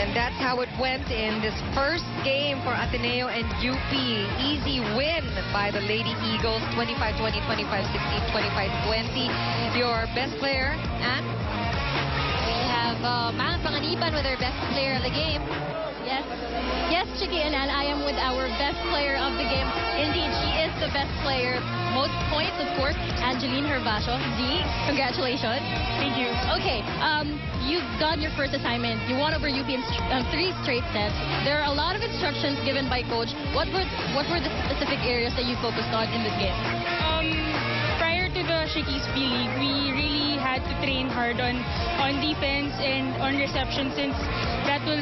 And that's how it went in this first game for Ateneo and UP. Easy win by the Lady Eagles, 25-20, 25-16, 25-20. Your best player, Anne? We have Mang Panganiban with our best player of the game. Yes, Chiki and Ann, I am with our best player of the game. Indeed, she is the best player. Most points, of course, Angeline Hervasio. Z, congratulations. Thank you. Okay, you've done your first assignment. You won over UP in 3 straight sets. There are a lot of instructions given by coach. What were the specific areas that you focused on in this game? Prior to the Shakey's P-League, we really had to train hard on defense and on reception, since that would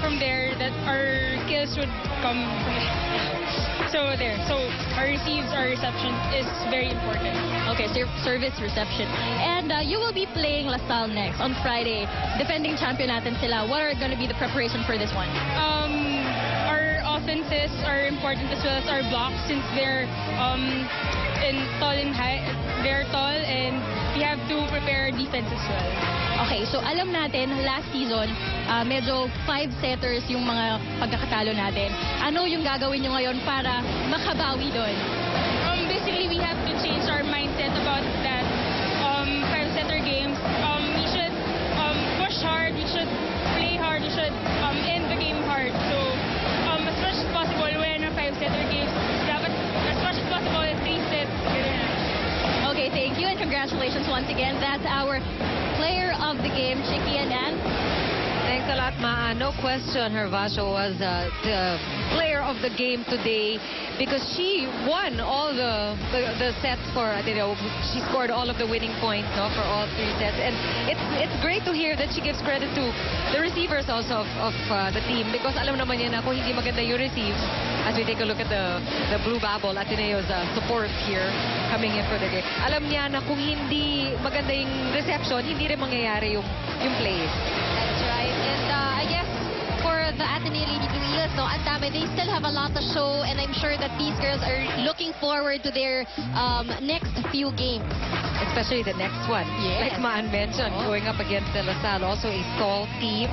from there that our kills would come from so our receives, our reception is very important. Okay, so your service, reception. And you will be playing LaSalle next on Friday. Defending champion natin sila. What are going to be the preparation for this one? Our offenses are important as well as our blocks, since they're tall and high. They're tall, and we have to prepare defense as well. Okay, so alam natin, last season, medyo 5-setters yung mga pagkakatalo natin. Ano yung gagawin nyo ngayon para makabawi doon? Basically, we have to change our mindset about that 5-setter games. We should push hard, we should play hard, we should end the game hard. So, as much as possible, when a 5-setter games, dapat as much as possible, 3 sets. Okay, thank you, and congratulations once again. That's our player of the game, Chiki and Ann. Thanks a lot, Maa. No question, Hervasio was the player of the game today because she won all the sets for Ateneo. She scored all of the winning points, no, for all 3 sets. And it's great to hear that she gives credit to the receivers also of the team, because alam naman niya na kung hindi maganda yung receives, as we take a look at the Blue Bubble, Ateneo's support here coming in for the game. Alam niya na kung hindi maganda yung reception, hindi rin mangyayari yung plays. That's right. And I guess for the Ateneo Lady Blue Eagles, no, ang dami, they still have a lot to show, and I'm sure that these girls are looking forward to their next few games. Especially the next one. Yes. Like Maan mentioned, going up against the LaSalle, also a tall team.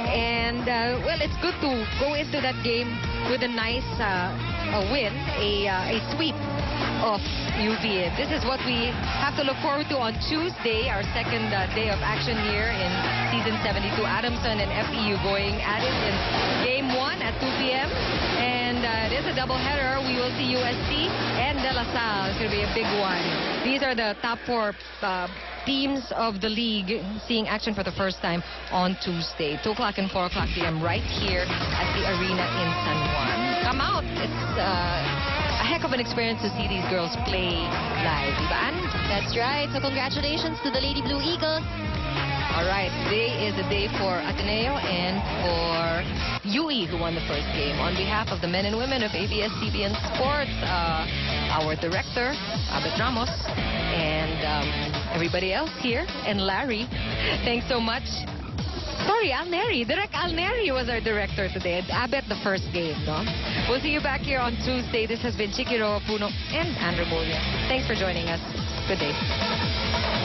And, well, it's good to go into that game with a nice win, a sweep of UP. This is what we have to look forward to on Tuesday, our second day of action here in Season 72. Adamson and FEU going at it in Game 1 at 2 p.m. And it is a doubleheader. We will see USC and De La Salle. It's going to be a big one. These are the top 4 teams of the league seeing action for the first time on Tuesday. 2 o'clock and 4 o'clock p.m. right here at the arena in San Juan. Come out. It's a heck of an experience to see these girls play live. Diba, Ann? That's right. So congratulations to the Lady Blue Eagles. All right. Today is a day for Ateneo and for UE, who won the first game. On behalf of the men and women of ABS-CBN Sports, our director, Abet Ramos, and everybody else here, and Larry, thanks so much. Sorry, Alneri. Direct Alneri was our director today. Abet the first game, no? We'll see you back here on Tuesday. This has been Chiki Roa Puno and Andrew Bolia. Thanks for joining us. Good day.